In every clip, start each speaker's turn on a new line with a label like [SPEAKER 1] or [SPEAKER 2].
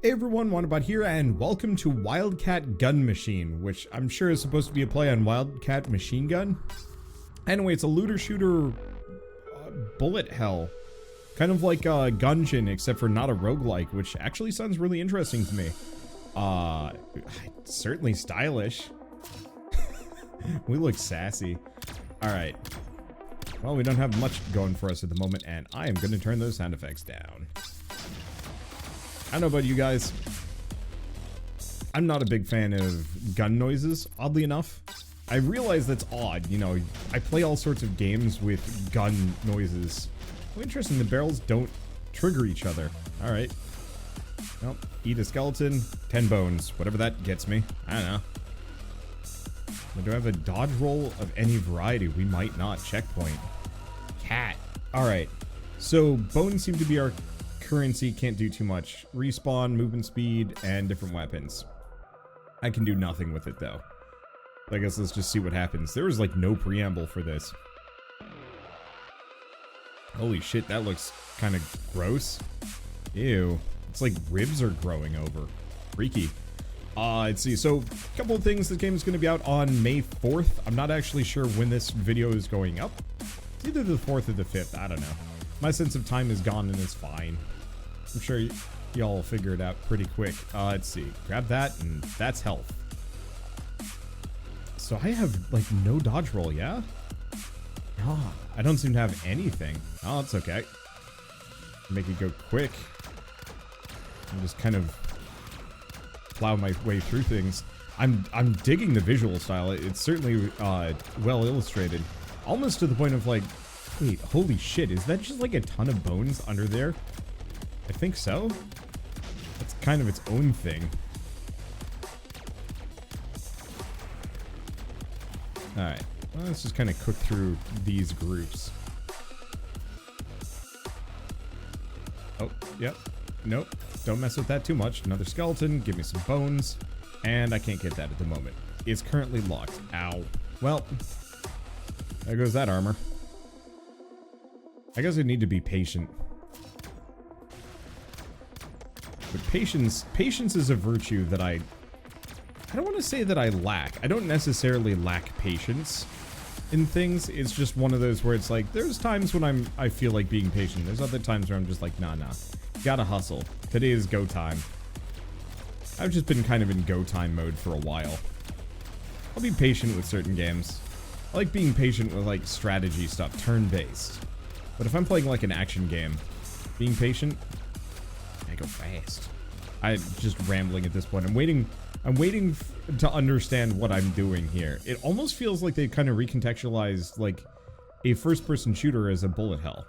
[SPEAKER 1] Hey everyone, Wanderbot here, and welcome to Wildcat Gun Machine, which I'm sure is supposed to be a play on Wildcat Machine Gun. Anyway, it's a looter-shooter bullet hell. Kind of like a Gungeon, except for not a roguelike, which actually sounds really interesting to me. Certainly stylish. We look sassy. Alright. Well, we don't have much going for us at the moment, and I am going to turn those sound effects down. I don't know about you guys. I'm not a big fan of gun noises, oddly enough. I realize that's odd, you know, I play all sorts of games with gun noises. Oh, interesting, the barrels don't trigger each other. Alright. Well, eat a skeleton, 10 bones, whatever that gets me. I don't know. But do I have a dodge roll of any variety? We might not. Checkpoint. Cat. Alright. So, bones seem to be our currency, can't do too much. Respawn, movement speed, and different weapons. I can do nothing with it though. I guess let's just see what happens. There was like no preamble for this. Holy shit, that looks kind of gross. Ew. It's like ribs are growing over. Freaky. Let's see. So, a couple of things. This game is going to be out on May 4th. I'm not actually sure when this video is going up. It's either the 4th or the 5th. I don't know. My sense of time is gone and it's fine. I'm sure y'all will figure it out pretty quick. Let's see. Grab that, and that's health. So I have, like, no dodge roll, yeah? Oh, I don't seem to have anything. Oh, that's okay. Make it go quick. And just kind of plow my way through things. I'm digging the visual style. It's certainly well illustrated. Almost to the point of, like, wait, holy shit, is that just like a ton of bones under there? I think so. It's kind of its own thing. Alright, well, let's just kind of cook through these groups. Oh, yep. Nope. Don't mess with that too much. Another skeleton, give me some bones. And I can't get that at the moment. It's currently locked. Ow. Well, there goes that armor. I guess I need to be patient. But patience is a virtue that I don't want to say that I lack. I don't necessarily lack patience in things. It's just one of those where it's like, there's times when I feel like being patient. There's other times where I'm just like, nah. Gotta hustle. Today is go time. I've just been kind of in go time mode for a while. I'll be patient with certain games. I like being patient with like strategy stuff, turn-based. But if I'm playing like an action game, being patient, I go fast. I'm just rambling at this point. I'm waiting to understand what I'm doing here. It almost feels like they kind of recontextualized like a first-person shooter as a bullet hell.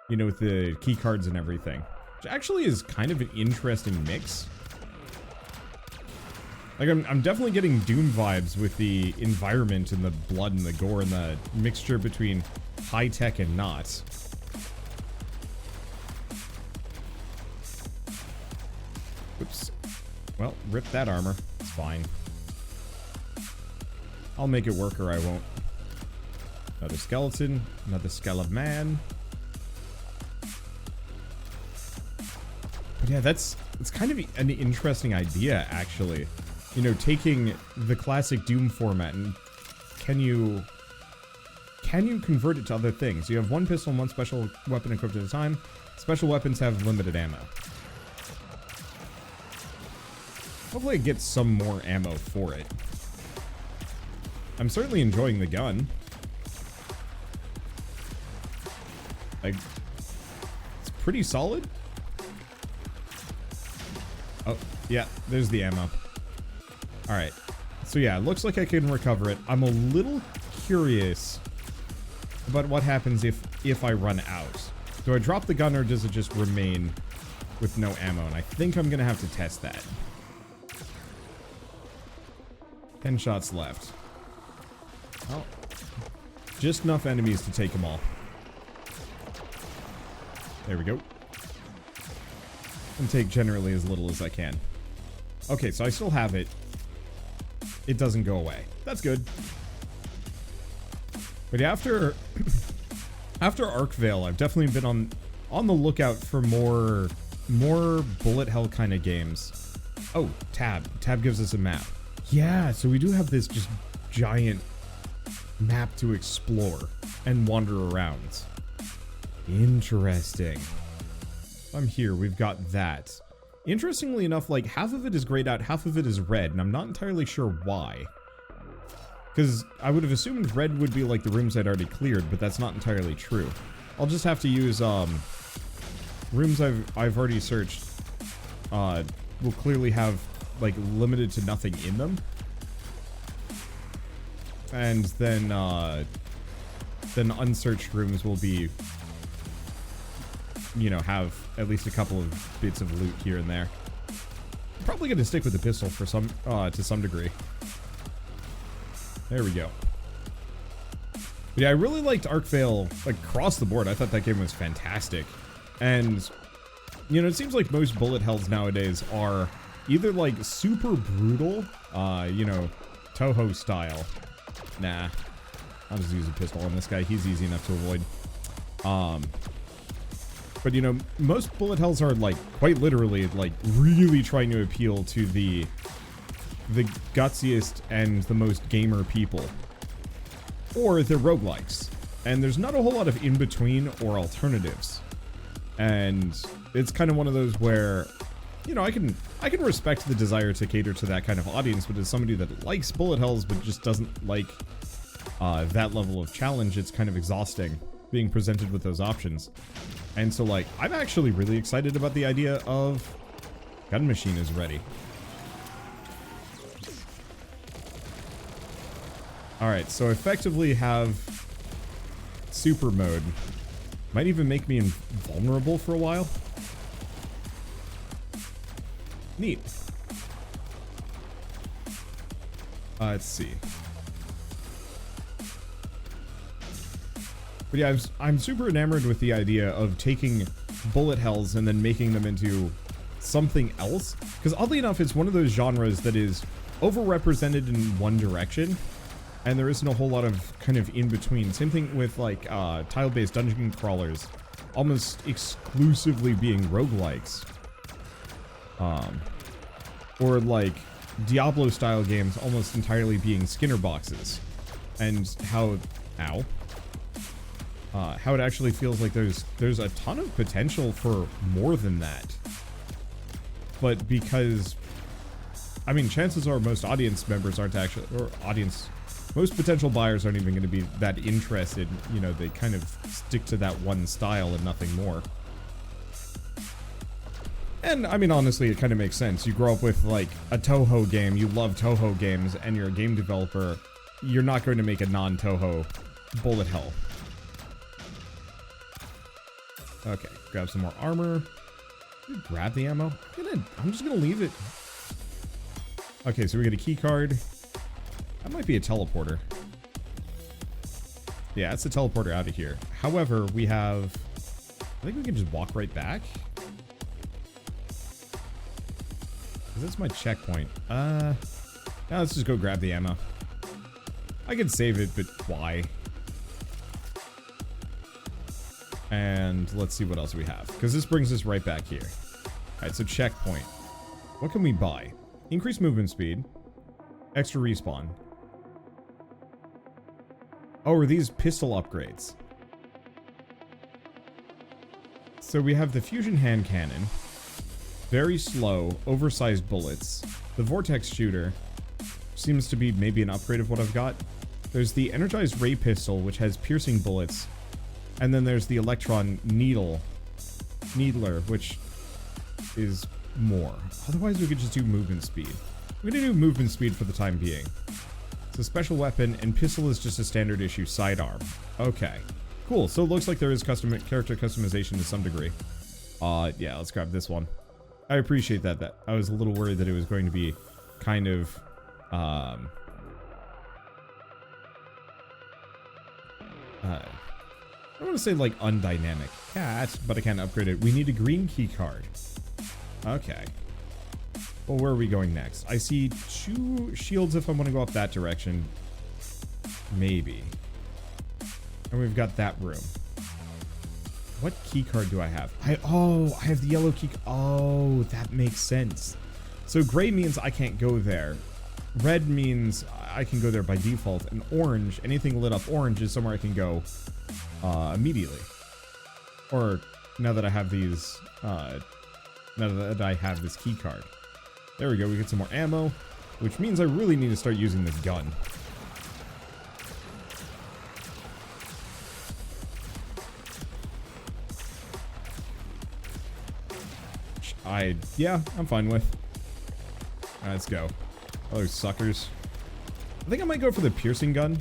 [SPEAKER 1] You know, with the key cards and everything. Which actually is kind of an interesting mix. Like, I'm definitely getting Doom vibes with the environment and the blood and the gore and the mixture between high-tech and not. Oops. Well, rip that armor. It's fine. I'll make it work or I won't. Another skeleton. Another skeleton man. But yeah, it's kind of an interesting idea, actually. You know, taking the classic Doom format and can you convert it to other things? You have one pistol and one special weapon equipped at a time. Special weapons have limited ammo. Hopefully it gets some more ammo for it. I'm certainly enjoying the gun. Like, it's pretty solid. Oh, yeah, there's the ammo. Alright. So yeah, it looks like I can recover it. I'm a little curious about what happens if I run out. Do I drop the gun or does it just remain with no ammo? And I think I'm gonna have to test that. 10 shots left. Oh. Just enough enemies to take them all. There we go. And take generally as little as I can. Okay, so I still have it. It doesn't go away. That's good. But after Arkvale, I've definitely been on the lookout for more more bullet hell kind of games. Oh, tab. Tab gives us a map. Yeah, so we do have this just giant map to explore and wander around. Interesting. I'm here, we've got that. Interestingly enough, like, half of it is grayed out, half of it is red, and I'm not entirely sure why. Because I would have assumed red would be like the rooms I'd already cleared, but that's not entirely true. I'll just have to use, rooms I've already searched, will clearly have, like, limited to nothing in them. And then unsearched rooms will be, you know, have at least a couple of bits of loot here and there. I'm probably gonna stick with the pistol for some, to some degree. There we go. But yeah, I really liked Arcvale, like, across the board. I thought that game was fantastic. And, you know, it seems like most bullet hells nowadays are either, like, super brutal, you know, Toho style. Nah, I'll just use a pistol on this guy. He's easy enough to avoid. But, you know, most bullet hells are, like, quite literally, like, really trying to appeal to the gutsiest and the most gamer people. Or they're roguelikes. And there's not a whole lot of in-between or alternatives. And it's kind of one of those where, you know, I can respect the desire to cater to that kind of audience, but as somebody that likes bullet hells but just doesn't like that level of challenge, it's kind of exhausting being presented with those options. And so, like, I'm actually really excited about the idea of Gun Machine is ready. Alright, so effectively have super mode. Might even make me invulnerable for a while. Neat. Let's see. But yeah, I'm super enamored with the idea of taking bullet hells and then making them into something else. Because oddly enough, it's one of those genres that is overrepresented in one direction, and there isn't a whole lot of kind of in-between. Same thing with, like, tile-based dungeon crawlers almost exclusively being roguelikes. Or, like, Diablo-style games almost entirely being Skinner boxes. And how... Ow. How it actually feels like there's a ton of potential for more than that. But because... I mean, chances are most audience members aren't actually... Or audience... Most potential buyers aren't even going to be that interested. You know, they kind of stick to that one style and nothing more. And, I mean, honestly, it kind of makes sense. You grow up with, like, a Toho game, you love Toho games, and you're a game developer, you're not going to make a non-Toho bullet hell. Okay, grab some more armor. Grab the ammo. I'm just gonna leave it. Okay, so we get a key card. That might be a teleporter. Yeah, it's a teleporter out of here. However, we have... I think we can just walk right back. Because that's my checkpoint. Now let's just go grab the ammo. I could save it, but why? And let's see what else we have. Because this brings us right back here. Alright, so checkpoint. What can we buy? Increased movement speed. Extra respawn. Oh, are these pistol upgrades? So we have the fusion hand cannon. Very slow, oversized bullets. The vortex shooter seems to be maybe an upgrade of what I've got. There's the energized ray pistol, which has piercing bullets. And then there's the electron needler, which is more. Otherwise, we could just do movement speed. We're gonna do movement speed for the time being. It's a special weapon, and pistol is just a standard issue sidearm. Okay, cool. So it looks like there is character customization to some degree. Yeah, let's grab this one. I appreciate that. I was a little worried that it was going to be kind of, I don't want to say, like, undynamic cat, but I can't upgrade it. We need a green key card. Okay. Well, where are we going next? I see 2 shields if I want to go up that direction. Maybe. And we've got that room. What key card do I have? I have the yellow key. Oh, that makes sense. So gray means I can't go there. Red means I can go there by default. And orange, anything lit up orange is somewhere I can go immediately. Or now that I have these, now that I have this key card. There we go, we get some more ammo, which means I really need to start using this gun. Yeah, I'm fine with. Alright, let's go. Oh, those suckers. I think I might go for the piercing gun.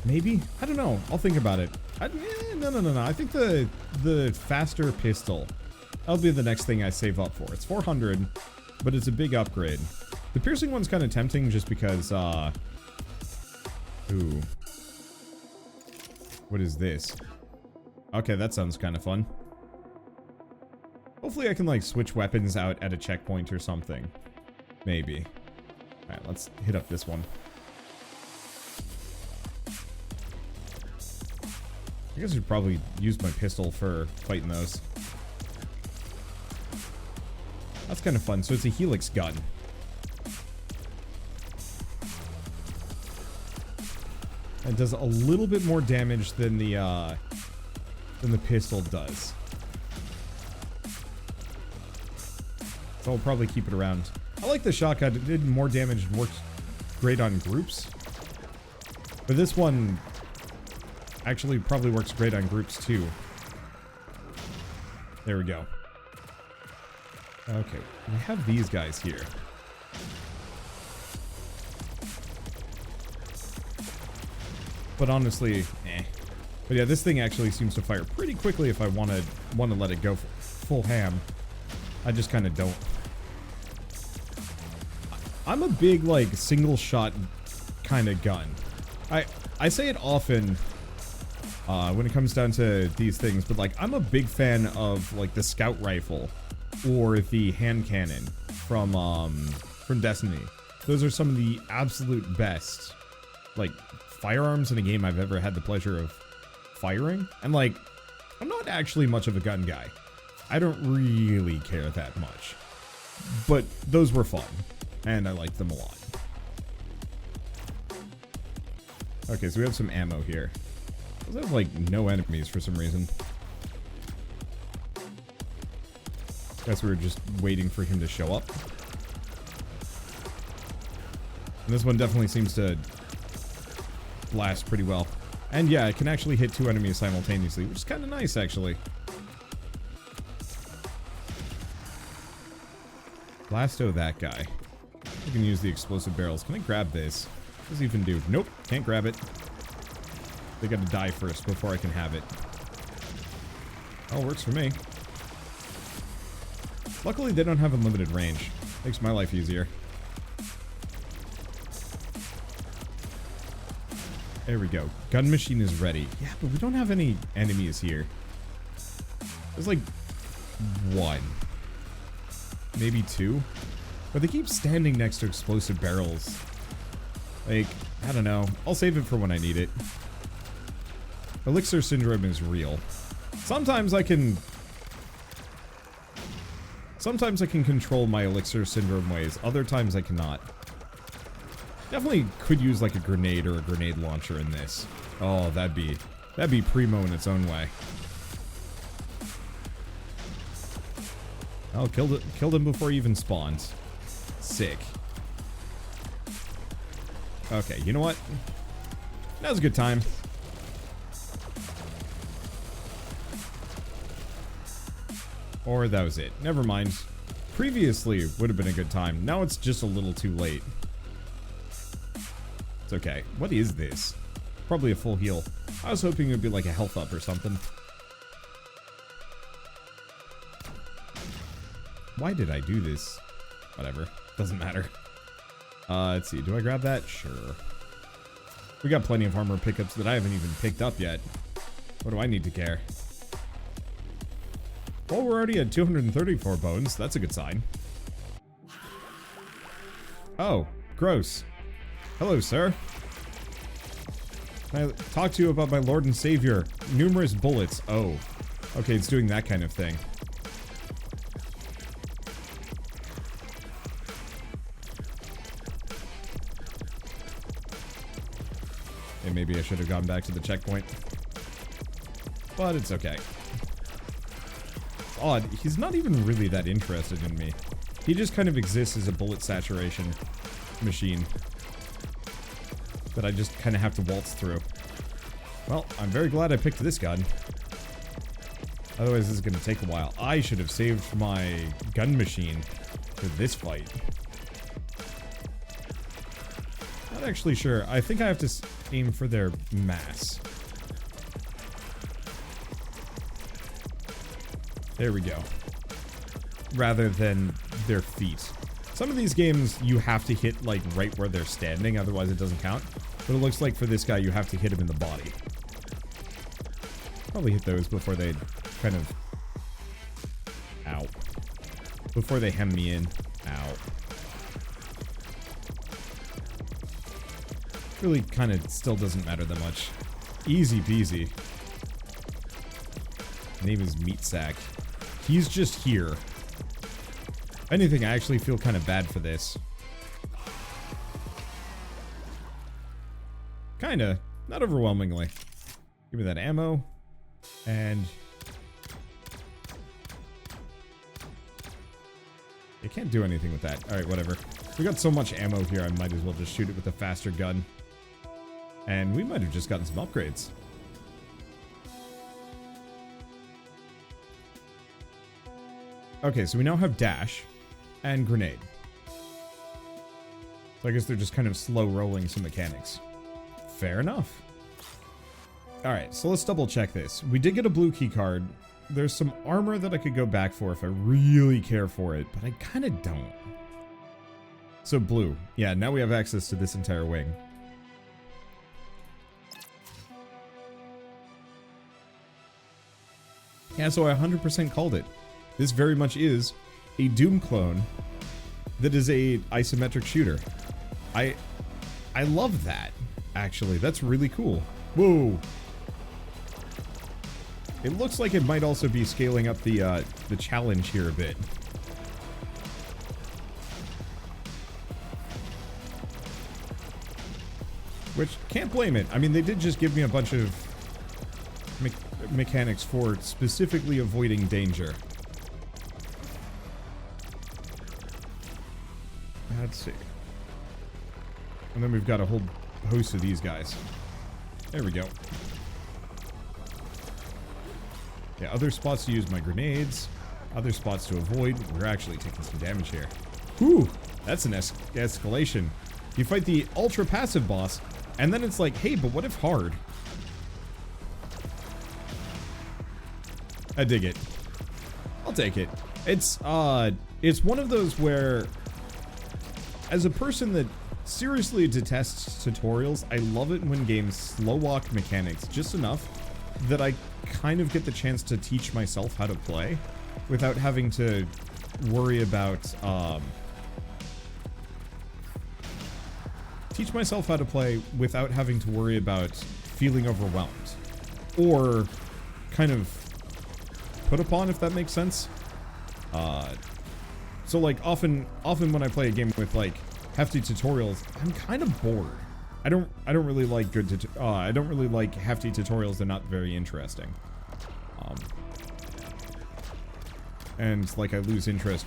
[SPEAKER 1] Maybe? I don't know. I'll think about it. No. I think the faster pistol. That'll be the next thing I save up for. It's 400, but it's a big upgrade. The piercing one's kind of tempting just because, ooh. What is this? Okay, that sounds kind of fun. Hopefully I can, like, switch weapons out at a checkpoint or something. Maybe. Alright, let's hit up this one. I guess I should probably use my pistol for fighting those. That's kind of fun. So it's a helix gun. It does a little bit more damage than the pistol does. So I'll probably keep it around. I like the shotgun. It did more damage and works great on groups. But this one actually probably works great on groups too. There we go. Okay, we have these guys here. But honestly, eh. But yeah, this thing actually seems to fire pretty quickly if I want to let it go full ham. I just kind of don't. I'm a big, like, single shot kind of gun. I say it often when it comes down to these things, but, like, I'm a big fan of, like, the scout rifle or the hand cannon from Destiny. Those are some of the absolute best, like, firearms in a game I've ever had the pleasure of firing. And, like, I'm not actually much of a gun guy. I don't really care that much. But those were fun. And I liked them a lot. Okay, so we have some ammo here. Those have, like, no enemies for some reason. Guess we were just waiting for him to show up. And this one definitely seems to blast pretty well. And yeah, it can actually hit 2 enemies simultaneously, which is kind of nice, actually. Blasto that guy. You can use the explosive barrels. Can I grab this? What does it even do? Nope, can't grab it. They gotta die first before I can have it. Oh, works for me. Luckily, they don't have unlimited range. Makes my life easier. There we go. Gun machine is ready. Yeah, but we don't have any enemies here. There's like 1. Maybe 2. But they keep standing next to explosive barrels. Like, I don't know. I'll save it for when I need it. Elixir syndrome is real. Sometimes I can control my elixir syndrome ways. Other times I cannot. Definitely could use like a grenade or a grenade launcher in this. Oh, that'd be primo in its own way. Oh, killed him before he even spawned. Sick. Okay, you know what? That was a good time. Or that was it. Never mind. Previously would have been a good time. Now it's just a little too late. It's okay. What is this? Probably a full heal. I was hoping it would be like a health up or something. Why did I do this? Whatever. Doesn't matter. Let's see. Do I grab that? Sure. We got plenty of armor pickups that I haven't even picked up yet. What do I need to care? Well, we're already at 234 bones. That's a good sign. Oh, gross. Hello, sir. Can I talk to you about my Lord and Savior? Numerous bullets. Oh, Okay, it's doing that kind of thing. And maybe I should have gone back to the checkpoint. But it's okay. It's odd. He's not even really that interested in me. He just kind of exists as a bullet saturation machine that I just kind of have to waltz through. Well, I'm very glad I picked this gun. Otherwise, this is going to take a while. I should have saved my gun machine for this fight. Not actually sure. I think I have to aim for their mass. There we go. Rather than their feet. Some of these games, you have to hit, like, right where they're standing, otherwise it doesn't count. But it looks like for this guy, you have to hit him in the body. Probably hit those before they kind of... Ow. Before they hem me in. Ow. Really kind of still doesn't matter that much. Easy peasy. Name is Meat Sack. He's just here. If anything, I actually feel kind of bad for this. Kinda. Not overwhelmingly. Give me that ammo. And... I can't do anything with that. Alright, whatever. We got so much ammo here, I might as well just shoot it with a faster gun. And we might have just gotten some upgrades. Okay, so we now have dash and grenade. So I guess they're just kind of slow rolling some mechanics. Fair enough. Alright, so let's double check this. We did get a blue key card. There's some armor that I could go back for if I really care for it, but I kind of don't. So blue. Yeah, now we have access to this entire wing. Yeah, so I 100% called it. This very much is a Doom clone that is a isometric shooter. I love that, actually. That's really cool. Whoa. It looks like it might also be scaling up the challenge here a bit. Which, can't blame it. I mean, they did just give me a bunch of mechanics for specifically avoiding danger. Let's see. And then we've got a whole host of these guys. There we go. Yeah, other spots to use my grenades. Other spots to avoid. We're actually taking some damage here. Whew! That's an escalation. You fight the ultra passive boss, and then it's like, hey, but what if hard? I dig it. I'll take it. It's one of those where, as a person that seriously detests tutorials, I love it when games slow walk mechanics just enough that I kind of get the chance to teach myself how to play without having to worry about, teach myself how to play without having to worry about feeling overwhelmed. Or kind of put upon, if that makes sense. So like often when I play a game with like hefty tutorials, I'm kind of bored. I don't really like I don't really like hefty tutorials. They're not very interesting. And like I lose interest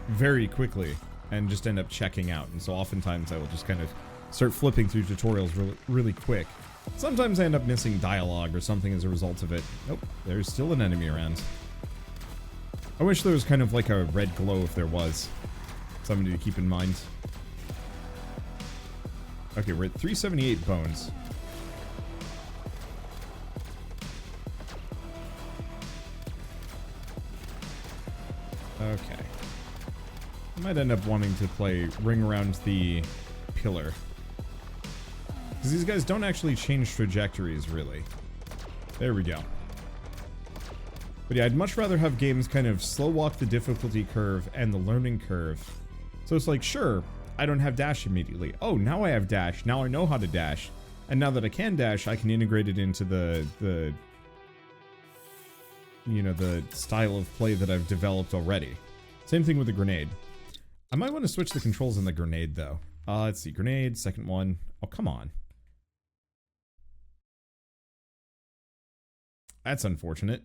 [SPEAKER 1] very quickly and just end up checking out. And so oftentimes I will just kind of start flipping through tutorials really quick. Sometimes I end up missing dialogue or something as a result of it. Nope, there's still an enemy around. I wish there was kind of like a red glow if there was. Something to keep in mind. Okay, we're at 378 bones. Okay. I might end up wanting to play ring around the pillar. Because these guys don't actually change trajectories, really. There we go. But yeah, I'd much rather have games kind of slow walk the difficulty curve and the learning curve. So it's like, sure, I don't have dash immediately. Oh, now I have dash. Now I know how to dash. And now that I can dash, I can integrate it into the you know, the style of play that I've developed already. Same thing with the grenade. I might want to switch the controls on the grenade, though. Let's see. Grenade, second one. Oh, come on. That's unfortunate.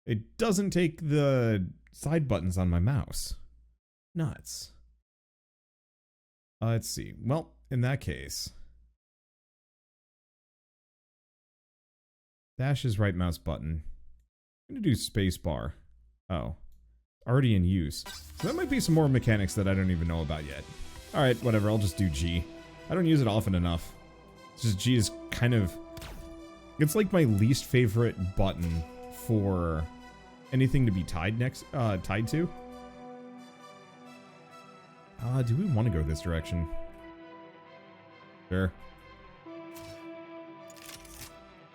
[SPEAKER 1] It doesn't take the side buttons on my mouse. Nuts. Let's see. Well, in that case, dash is right mouse button. I'm going to do space bar. Oh. Already in use. So that might be some more mechanics that I don't even know about yet. Alright, whatever. I'll just do G. I don't use it often enough. It's just G is kind of... It's like my least favorite button for anything to be tied to. Do we want to go this direction? Sure.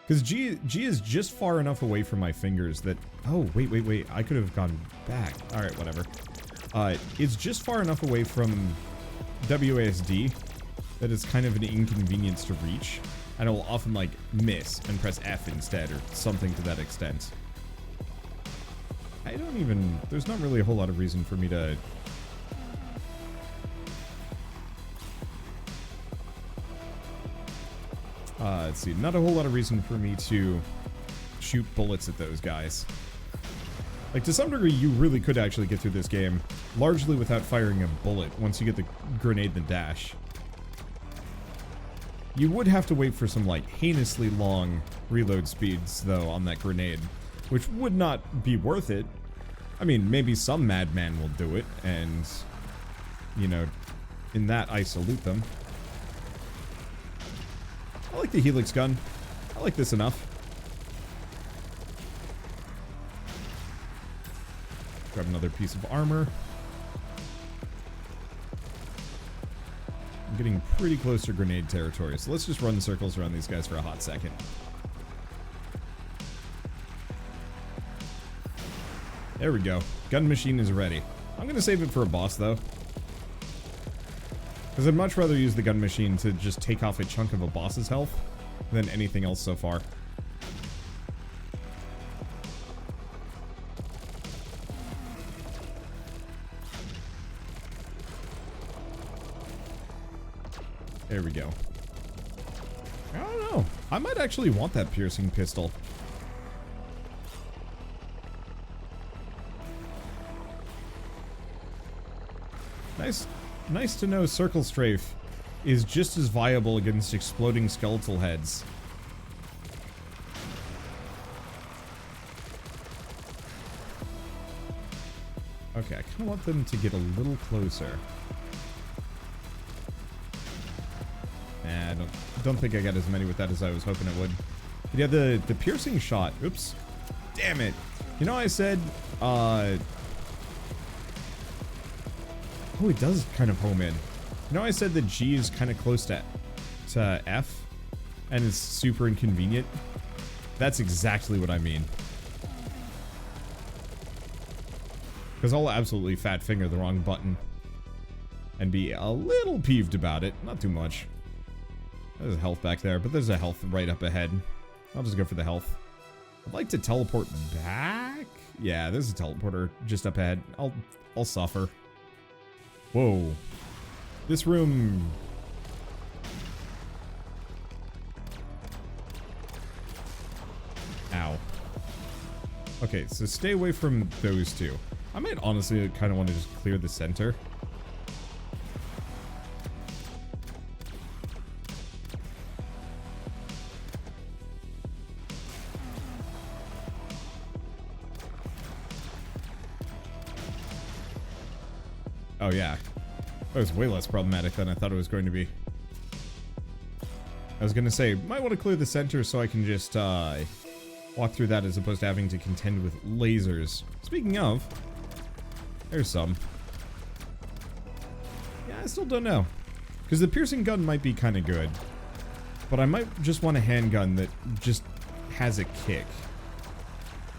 [SPEAKER 1] Because G is just far enough away from my fingers that... Oh, wait. I could have gone back. Alright, whatever. It's just far enough away from WASD that it's kind of an inconvenience to reach. And I will often, like, miss and press F instead or something to that extent. I don't even... There's not really a whole lot of reason for me to... Let's see. Not a whole lot of reason for me to shoot bullets at those guys. Like, to some degree, you really could actually get through this game largely without firing a bullet once you get the grenade and the dash. You would have to wait for some, like, heinously long reload speeds, though, on that grenade, which would not be worth it. I mean, maybe some madman will do it, and, you know, in that I salute them. I like the Helix gun. I like this enough. Grab another piece of armor. I'm getting pretty close to grenade territory, so let's just run circles around these guys for a hot second. There we go. Gun machine is ready. I'm gonna save it for a boss, though. Because I'd much rather use the gun machine to just take off a chunk of a boss's health than anything else so far. There we go. I don't know. I might actually want that piercing pistol. Nice to know Circle Strafe is just as viable against exploding skeletal heads. Okay, I kind of want them to get a little closer. Nah, I don't think I got as many with that as I was hoping I would. But yeah, the piercing shot. Oops. Damn it. You know, I said, Oh, it does kind of home in. You know, I said that G is kind of close to F and is super inconvenient. That's exactly what I mean. Because I'll absolutely fat finger the wrong button and be a little peeved about it. Not too much. There's a health back there, but there's a health right up ahead. I'll just go for the health. I'd like to teleport back. Yeah, there's a teleporter just up ahead. I'll suffer. Whoa. This room... Ow. Okay, so stay away from those two. I might honestly kind of want to just clear the center. Oh yeah, that was way less problematic than I thought it was going to be. I was gonna say, might want to clear the center so I can just walk through that as opposed to having to contend with lasers. Speaking of, there's some. Yeah, I still don't know. Because the piercing gun might be kind of good. But I might just want a handgun that just has a kick.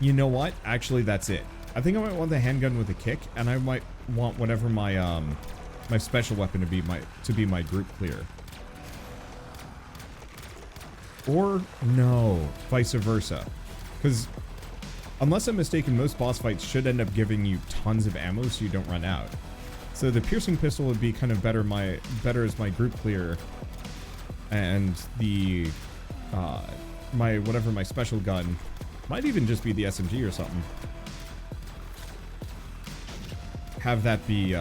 [SPEAKER 1] You know what? Actually, that's it. I think I might want the handgun with a kick, and I might want whatever my my special weapon to be my group clear. Or no, vice versa. Because Unless I'm mistaken, most boss fights should end up giving you tons of ammo so you don't run out. So the piercing pistol would be kind of better as my group clear, and the my special gun might even just be the SMG or something. Have that be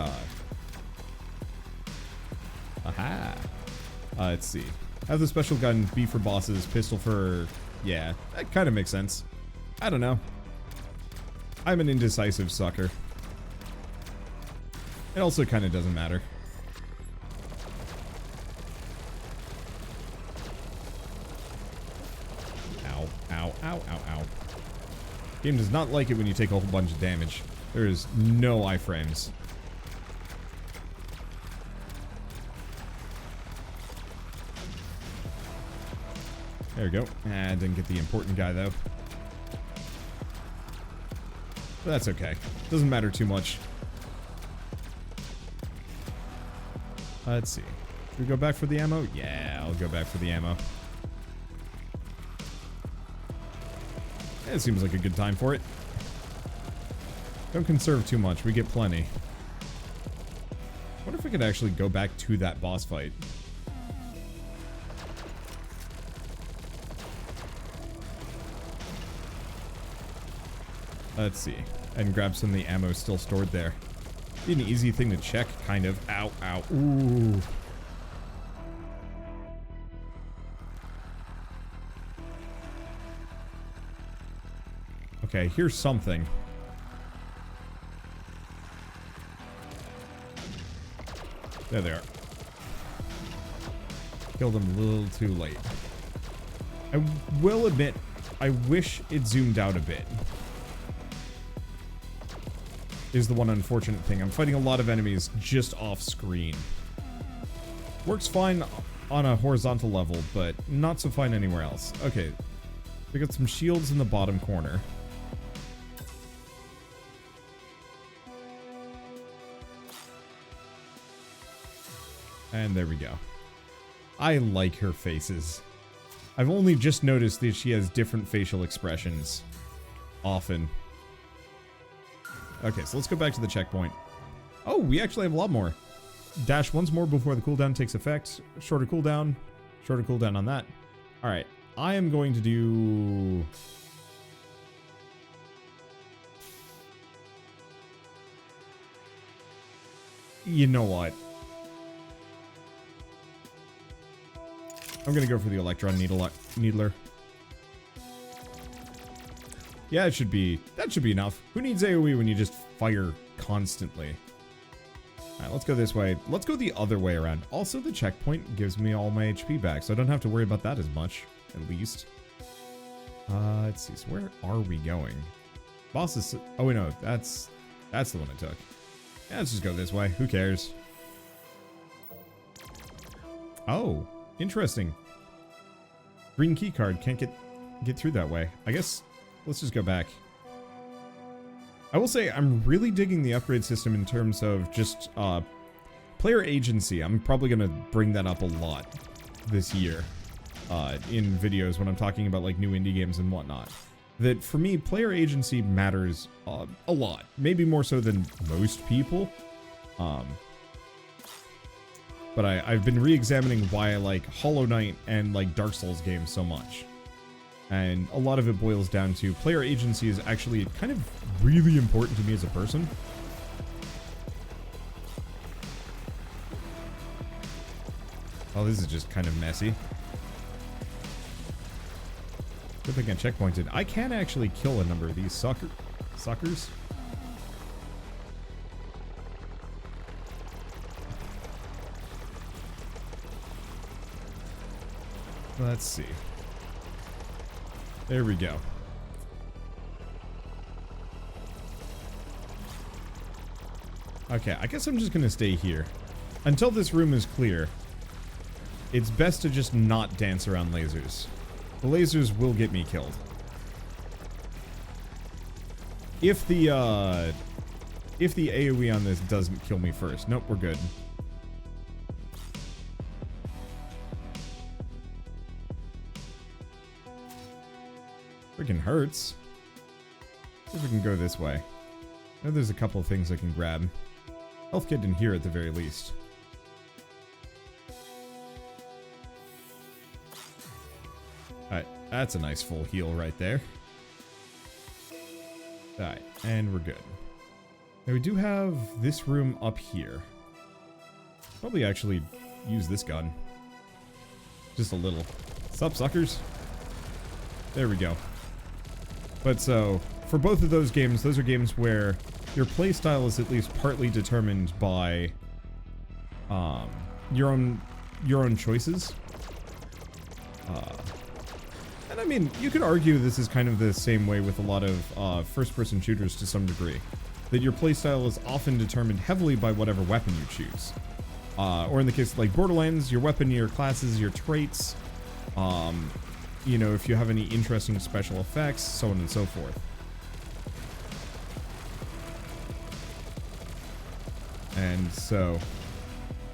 [SPEAKER 1] let's see. Have the special gun be for bosses, pistol for, yeah, that kind of makes sense. I don't know. I'm an indecisive sucker. It also kind of doesn't matter. Ow, ow, ow, ow, ow. Game does not like it when you take a whole bunch of damage. There is no iframes. There we go. I didn't get the important guy though. But that's okay. Doesn't matter too much. Let's see. Should we go back for the ammo? Yeah, I'll go back for the ammo. It seems like a good time for it. Don't conserve too much. We get plenty. What if we could actually go back to that boss fight? Let's see. And grab some of the ammo still stored there. Be an easy thing to check, kind of. Ow, ow, ooh. Okay, here's something. There they are. Killed them a little too late. I will admit, I wish it zoomed out a bit. Is the one unfortunate thing. I'm fighting a lot of enemies just off screen. Works fine on a horizontal level, but not so fine anywhere else. Okay, we got some shields in the bottom corner. And there we go. I like her faces. I've only just noticed that she has different facial expressions. Often. Okay, so let's go back to the checkpoint. Oh, we actually have a lot more. Dash once more before the cooldown takes effect. Shorter cooldown on that. Alright, I am going to do... You know what? I'm gonna go for the Electron Needler. Yeah, that should be enough. Who needs AoE when you just fire constantly? Alright, let's go this way. Let's go the other way around. Also, the checkpoint gives me all my HP back, so I don't have to worry about that as much, at least. Let's see, so where are we going? Boss is... Oh, wait, no, that's the one I took. Yeah, let's just go this way. Who cares? Oh, interesting. Green key card. Can't get through that way. I guess... Let's just go back. I will say I'm really digging the upgrade system in terms of just player agency. I'm probably going to bring that up a lot this year in videos when I'm talking about like new indie games and whatnot. That for me, player agency matters a lot. Maybe more so than most people. But I've been re-examining why I like Hollow Knight and like Dark Souls games so much. And a lot of it boils down to player agency is actually kind of really important to me as a person. Oh, this is just kind of messy. Good thing I checkpointed. I can actually kill a number of these suckers. Let's see. There we go. Okay, I guess I'm just gonna stay here. Until this room is clear, it's best to just not dance around lasers. The lasers will get me killed. If the AoE on this doesn't kill me first. Nope, we're good. Freaking hurts. See if we can go this way. I know there's a couple of things I can grab. Health kit in here at the very least. Alright, that's a nice full heal right there. Alright, and we're good. Now we do have this room up here. Probably actually use this gun. Just a little. Sup, suckers? There we go. But so, for both of those games, those are games where your playstyle is at least partly determined by your own choices. And I mean, you could argue this is kind of the same way with a lot of first-person shooters to some degree. That your playstyle is often determined heavily by whatever weapon you choose. Or in the case like Borderlands, your weapon, your classes, your traits, you know, if you have any interesting special effects, so on and so forth. And so,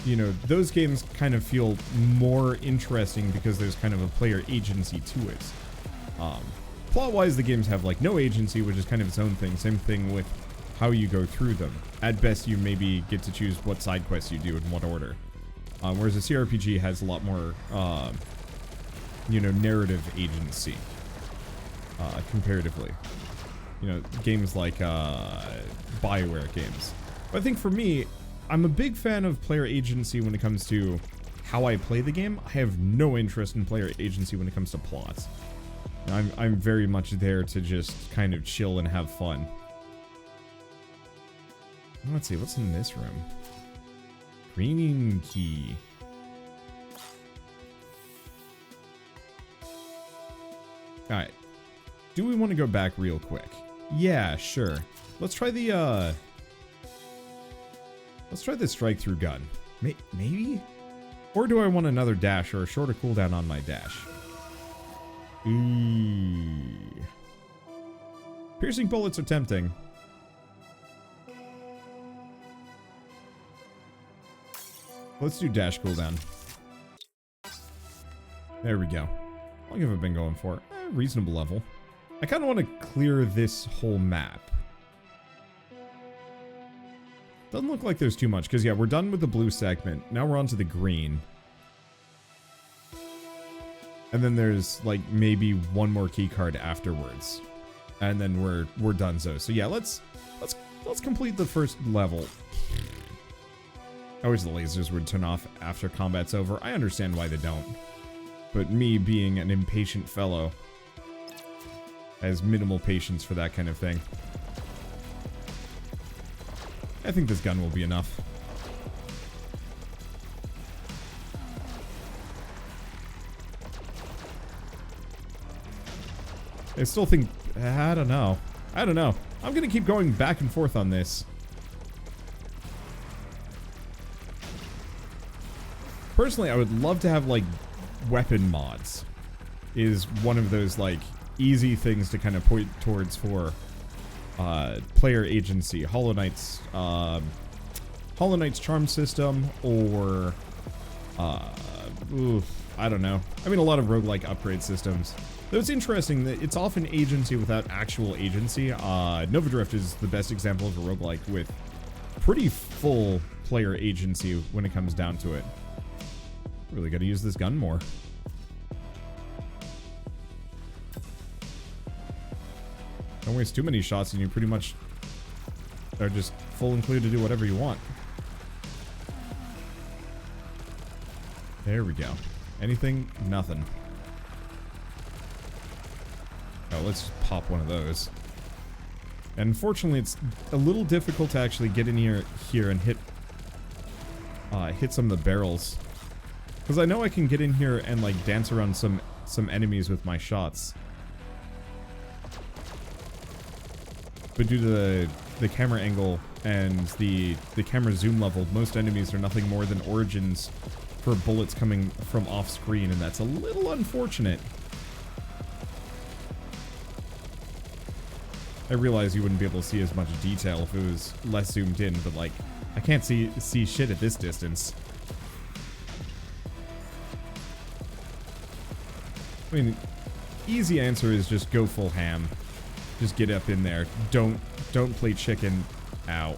[SPEAKER 1] you know, those games kind of feel more interesting because there's kind of a player agency to it. Plot-wise, the games have like no agency, which is kind of its own thing. Same thing with how you go through them. At best, you maybe get to choose what side quests you do in what order. Whereas a CRPG has a lot more, you know, narrative agency, comparatively. You know, games like BioWare games. But I think for me, I'm a big fan of player agency when it comes to how I play the game. I have no interest in player agency when it comes to plots. I'm very much there to just kind of chill and have fun. Let's see, what's in this room? Greening key. Alright. Do we want to go back real quick? Yeah, sure. Let's try the, let's try the strike-through gun. Maybe? Or do I want another dash or a shorter cooldown on my dash? Piercing bullets are tempting. Let's do dash cooldown. There we go. How long have I been going for? Reasonable level. I kind of want to clear this whole map. Doesn't look like there's too much, because yeah, we're done with the blue segment. Now we're on to the green. And then there's like maybe one more key card afterwards. And then we're done so yeah, let's complete the first level. I wish the lasers would turn off after combat's over. I understand why they don't. But me being an impatient fellow has minimal patience for that kind of thing. I think this gun will be enough. I still think... I don't know. I'm gonna keep going back and forth on this. Personally, I would love to have, like, weapon mods. Is one of those, like, easy things to kind of point towards for player agency. Hollow Knight's charm system, or I don't know. I mean, a lot of roguelike upgrade systems. Though it's interesting that it's often agency without actual agency. Nova Drift is the best example of a roguelike with pretty full player agency when it comes down to it. Really gotta use this gun more. Don't waste too many shots and you pretty much are just full and clear to do whatever you want. There we go. Anything? Nothing. Oh, let's just pop one of those. And unfortunately, it's a little difficult to actually get in here and hit some of the barrels. Because I know I can get in here and like dance around some enemies with my shots. But due to the camera angle and the camera zoom level, most enemies are nothing more than origins for bullets coming from off screen, and that's a little unfortunate. I realize you wouldn't be able to see as much detail if it was less zoomed in, but like, I can't see shit at this distance. I mean, easy answer is just go full ham. Just get up in there. Don't play chicken. Ow.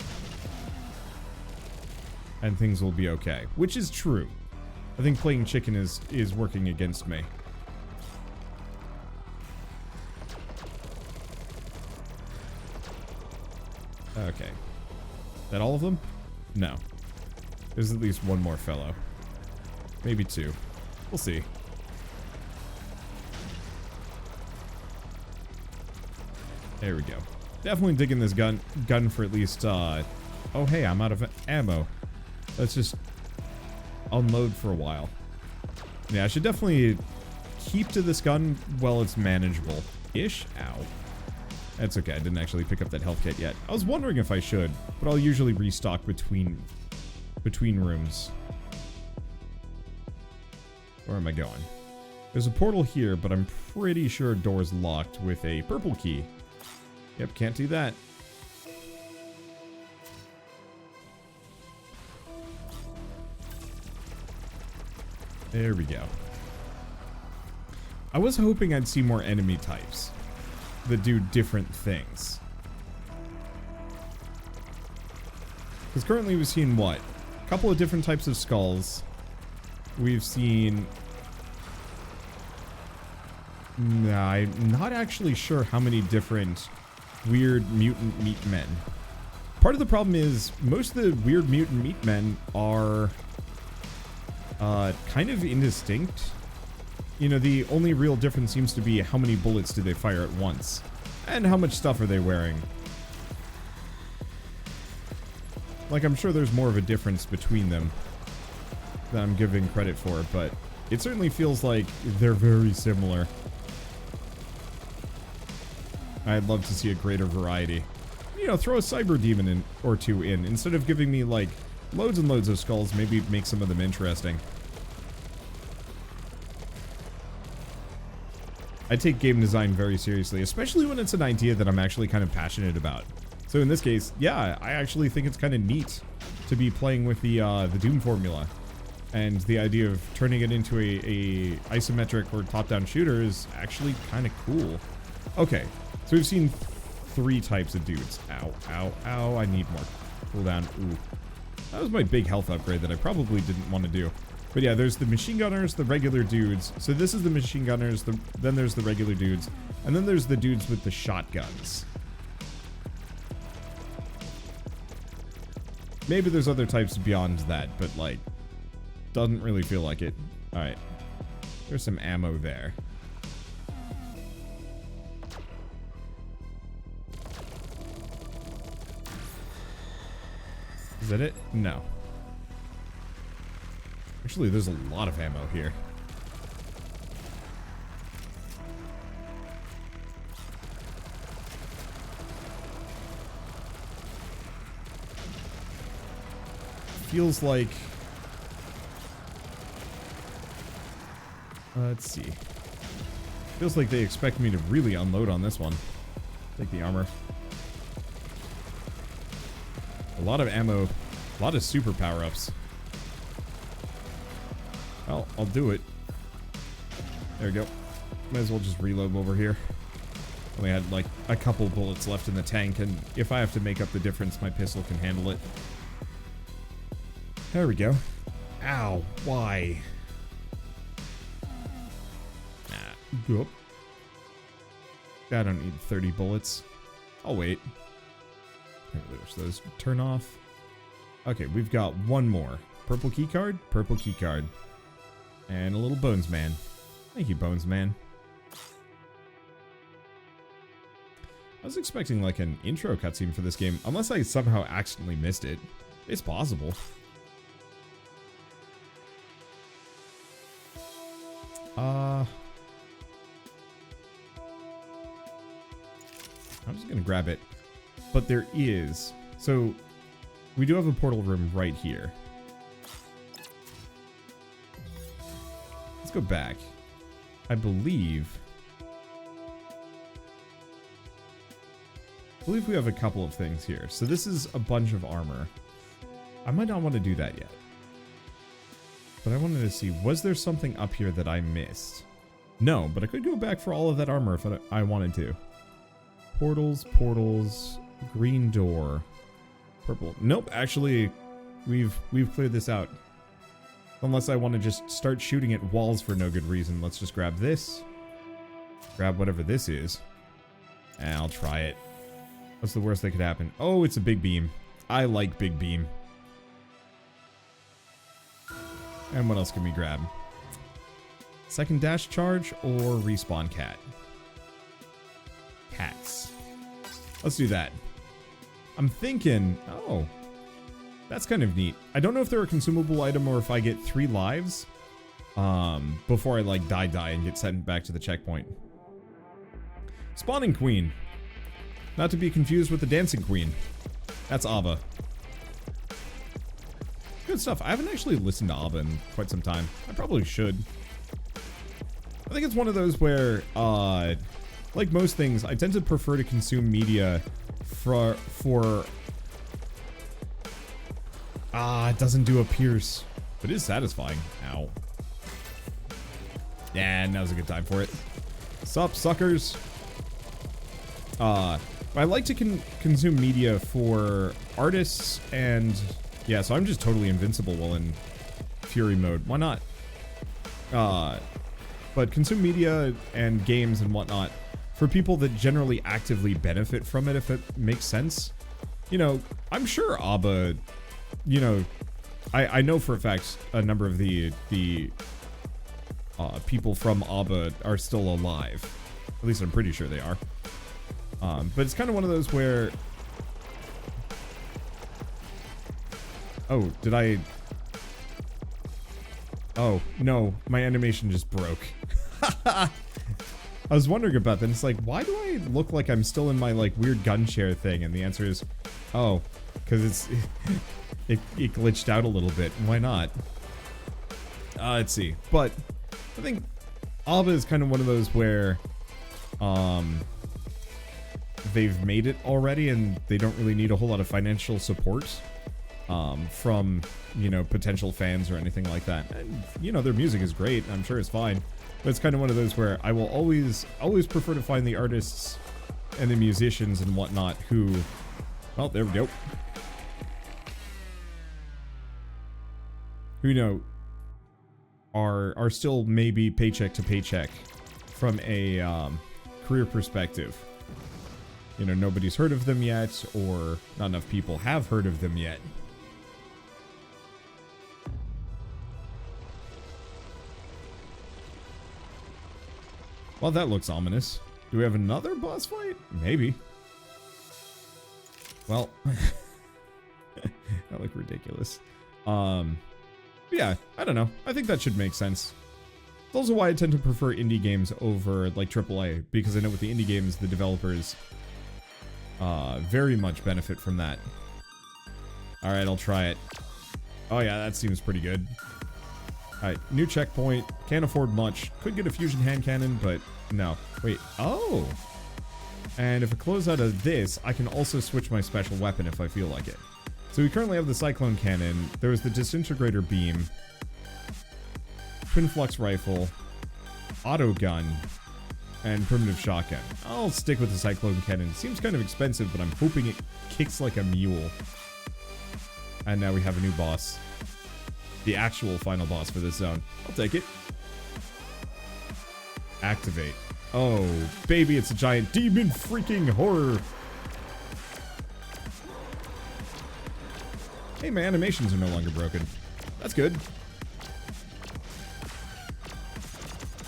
[SPEAKER 1] And things will be okay. Which is true. I think playing chicken is working against me. Okay. That all of them? No. There's at least one more fellow. Maybe two. We'll see. There we go. Definitely digging this gun for at least, oh hey, I'm out of ammo. Let's just unload for a while. Yeah, I should definitely keep to this gun while it's manageable-ish. Ow. That's okay, I didn't actually pick up that health kit yet. I was wondering if I should, but I'll usually restock between rooms. Where am I going? There's a portal here, but I'm pretty sure door's locked with a purple key. Yep, can't do that. There we go. I was hoping I'd see more enemy types that do different things. Because currently we've seen what? A couple of different types of skulls. We've seen... Nah, I'm not actually sure how many different weird mutant meat men. Part of the problem is most of the weird mutant meat men are kind of indistinct. You know, the only real difference seems to be how many bullets do they fire at once, and how much stuff are they wearing. Like, I'm sure there's more of a difference between them than I'm giving credit for, but it certainly feels like they're very similar. I'd love to see a greater variety. You know, throw a cyber demon in or two in. Instead of giving me, like, loads and loads of skulls, maybe make some of them interesting. I take game design very seriously, especially when it's an idea that I'm actually kind of passionate about. So in this case, yeah, I actually think it's kind of neat to be playing with the Doom formula. And the idea of turning it into a isometric or top-down shooter is actually kind of cool. Okay, so we've seen 3 types of dudes. Ow, ow, ow, I need more cooldown. Ooh. That was my big health upgrade that I probably didn't want to do. But yeah, there's the machine gunners, the regular dudes. So this is the machine gunners, then there's the regular dudes, and then there's the dudes with the shotguns. Maybe there's other types beyond that, but like, doesn't really feel like it. Alright, there's some ammo there. Is that it? No. Actually, there's a lot of ammo here. Feels like... let's see. Feels like they expect me to really unload on this one. Take the armor. A lot of ammo. A lot of super power-ups. Well, I'll do it. There we go. Might as well just reload over here. Only had like a couple bullets left in the tank, and if I have to make up the difference, my pistol can handle it. There we go. Ow, why? Nah. Oop. I don't need 30 bullets. I'll wait. Wish those turn off. Okay, we've got one more. Purple keycard, purple keycard. And a little Bones Man. Thank you, Bones Man. I was expecting like an intro cutscene for this game, unless I somehow accidentally missed it. It's possible. I'm just gonna grab it. But there is... So, we do have a portal room right here. Let's go back. I believe we have a couple of things here. So this is a bunch of armor. I might not want to do that yet. But I wanted to see, was there something up here that I missed? No, but I could go back for all of that armor if I wanted to. Portals, portals, green door, purple. Nope, actually, we've cleared this out. Unless I want to just start shooting at walls for no good reason. Let's just grab this. Grab whatever this is. And I'll try it. What's the worst that could happen? Oh, it's a big beam. I like big beam. And what else can we grab? Second dash charge or respawn cat? Cats. Let's do that. I'm thinking... Oh. That's kind of neat. I don't know if they're a consumable item or if I get 3 lives. Before I like die and get sent back to the checkpoint. Spawning Queen. Not to be confused with the Dancing Queen. That's Ava. Good stuff. I haven't actually listened to Ava in quite some time. I probably should. I think it's one of those where, like most things, I tend to prefer to consume media for it doesn't do a pierce, but it is satisfying. Ow. Yeah, now's a good time for it. Sup, suckers? I like to consume media for artists and... Yeah, so I'm just totally invincible while in Fury mode. Why not? But consume media and games and whatnot for people that generally actively benefit from it, if it makes sense. You know, I'm sure Abba... You know, I know for a fact a number of the people from Abba are still alive. At least I'm pretty sure they are. But it's kind of one of those where... Oh, did I... Oh, no, my animation just broke. I was wondering about that. It's like, why do I look like I'm still in my, like, weird gun chair thing? And the answer is, oh, because it's... It glitched out a little bit. Why not? Let's see. But I think Alba is kind of one of those where they've made it already and they don't really need a whole lot of financial support from, you know, potential fans or anything like that. And, you know, their music is great. I'm sure it's fine. But it's kind of one of those where I will always prefer to find the artists and the musicians and whatnot who... Well, there we go. Who, you know, are still maybe paycheck to paycheck from a career perspective. You know, nobody's heard of them yet, or not enough people have heard of them yet. Well, that looks ominous. Do we have another boss fight? Maybe. Well, that looked ridiculous. Yeah, I don't know. I think that should make sense. It's also why I tend to prefer indie games over, like, AAA, because I know with the indie games, the developers very much benefit from that. Alright, I'll try it. Oh yeah, that seems pretty good. Alright, new checkpoint. Can't afford much. Could get a fusion hand cannon, but no. Wait, oh! And if I close out of this, I can also switch my special weapon if I feel like it. So we currently have the Cyclone Cannon, there was the Disintegrator Beam, Twin Flux Rifle, Auto Gun, and Primitive Shotgun. I'll stick with the Cyclone Cannon. It seems kind of expensive, but I'm hoping it kicks like a mule. And now we have a new boss. The actual final boss for this zone. I'll take it. Activate. Oh, baby, it's a giant demon freaking horror. Hey, my animations are no longer broken. That's good.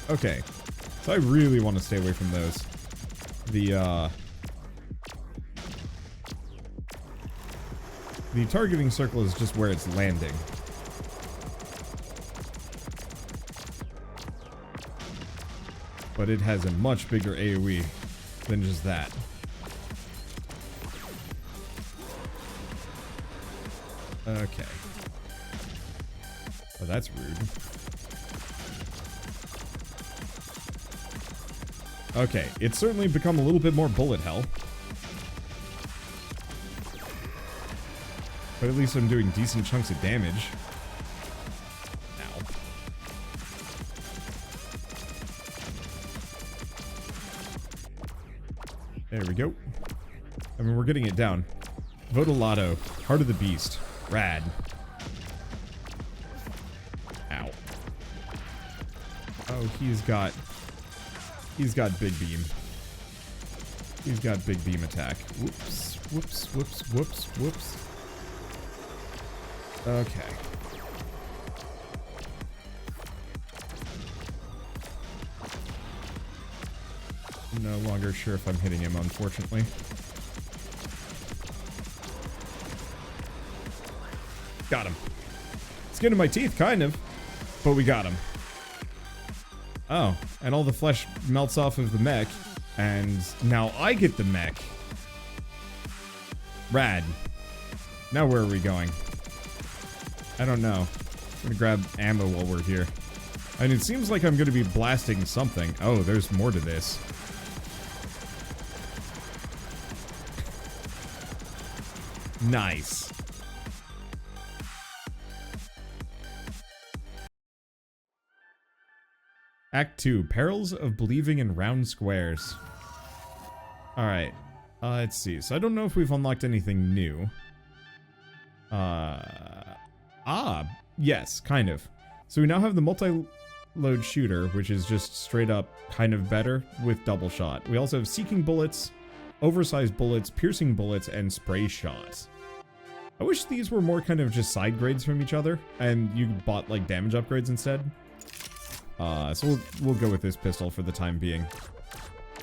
[SPEAKER 1] Okay. So I really want to stay away from those. The targeting circle is just where it's landing. But it has a much bigger AoE than just that. Okay. Oh, that's rude. Okay, it's certainly become a little bit more bullet hell. But at least I'm doing decent chunks of damage. Ow. There we go. I mean, we're getting it down. Votolato. Heart of the Beast. Rad. Ow. Oh, he's got big beam. He's got big beam attack. Whoops. Whoops. Whoops. Whoops. Whoops. Okay. I'm no longer sure if I'm hitting him, unfortunately. Got him. Skin in my teeth, kind of. But we got him. Oh, and all the flesh melts off of the mech. And now I get the mech. Rad. Now where are we going? I don't know. I'm gonna grab ammo while we're here. And it seems like I'm gonna be blasting something. Oh, there's more to this. Nice. Act 2, Perils of Believing in Round Squares. Alright. Let's see. So I don't know if we've unlocked anything new. Yes, kind of. So we now have the multi-load shooter, which is just straight up kind of better with double shot. We also have Seeking Bullets, Oversized Bullets, Piercing Bullets, and Spray Shots. I wish these were more kind of just side grades from each other, and you bought like damage upgrades instead. So we'll go with this pistol for the time being.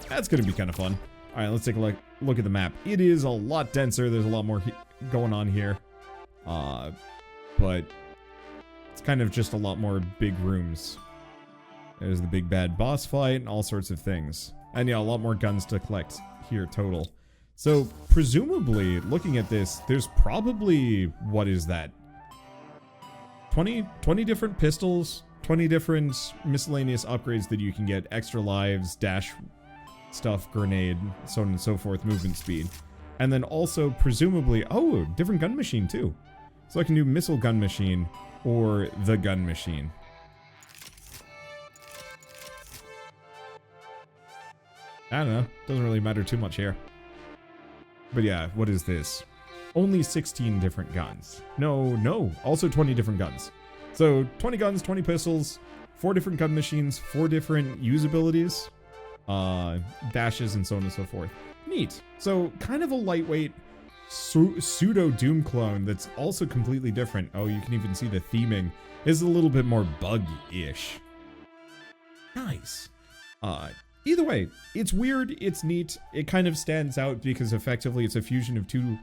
[SPEAKER 1] That's gonna be kind of fun. All right, let's take a look at the map. It is a lot denser. There's a lot more going on here. But it's kind of just a lot more big rooms. There's the big bad boss fight and all sorts of things. And yeah, a lot more guns to collect here total. So presumably, looking at this, there's probably, what is that? 20 different pistols, 20 different miscellaneous upgrades that you can get, extra lives, dash stuff, grenade, so on and so forth, movement speed. And then also, presumably, oh, different gun machine too. So I can do missile gun machine or the gun machine. I don't know, doesn't really matter too much here. But yeah, what is this? Only 16 different guns. No, also 20 different guns. So 20 guns, 20 pistols, 4 different gun machines, 4 different usabilities, dashes, and so on and so forth. Neat. So kind of a lightweight pseudo Doom clone that's also completely different. Oh, you can even see the theming is a little bit more bug-ish. Nice. Either way, it's weird, it's neat, it kind of stands out because effectively it's a fusion of two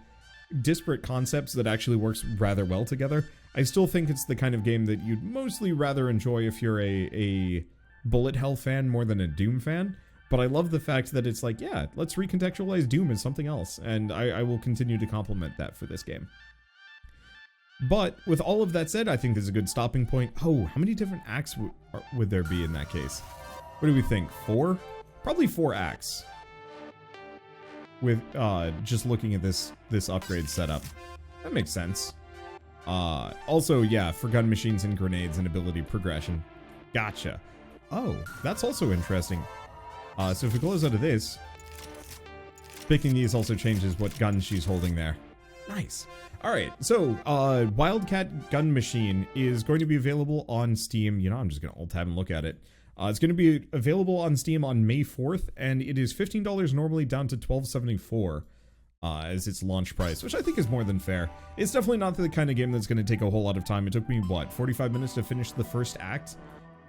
[SPEAKER 1] disparate concepts that actually works rather well together. I still think it's the kind of game that you'd mostly rather enjoy if you're a bullet hell fan more than a Doom fan, but I love the fact that it's like, yeah, let's recontextualize Doom as something else, and I will continue to compliment that for this game. But with all of that said, I think there's a good stopping point. Oh, how many different acts would there be in that case? What do we think? 4? Probably 4 acts. With just looking at this upgrade setup. That makes sense. Also, yeah, for gun machines and grenades and ability progression. Gotcha. Oh, that's also interesting. So if we close out of this, picking these also changes what gun she's holding there. Nice. Alright, so Wildcat Gun Machine is going to be available on Steam. You know, I'm just going to alt-tab and look at it. It's going to be available on Steam on May 4th, and it is $15 normally down to $12.74 as its launch price, which I think is more than fair. It's definitely not the kind of game that's going to take a whole lot of time. It took me, what, 45 minutes to finish the first act,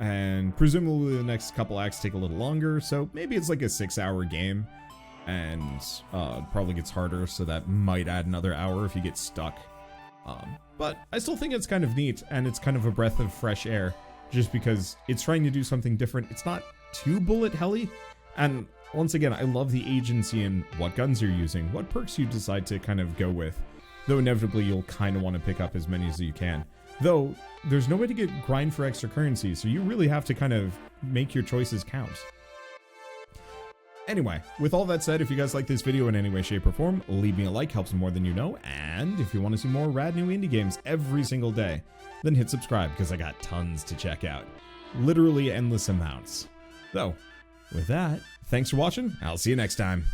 [SPEAKER 1] and presumably the next couple acts take a little longer, so maybe it's like a 6-hour game, and probably gets harder, so that might add another hour if you get stuck. But I still think it's kind of neat, and it's kind of a breath of fresh air. Just because it's trying to do something different. It's not too bullet helly. And once again, I love the agency in what guns you're using, what perks you decide to kind of go with. Though inevitably you'll kind of want to pick up as many as you can. Though, there's no way to get grind for extra currency, so you really have to kind of make your choices count. Anyway, with all that said, if you guys like this video in any way, shape, or form, leave me a like, helps more than you know. And if you want to see more rad new indie games every single day, then hit subscribe, because I got tons to check out. Literally endless amounts. So, with that, thanks for watching. I'll see you next time.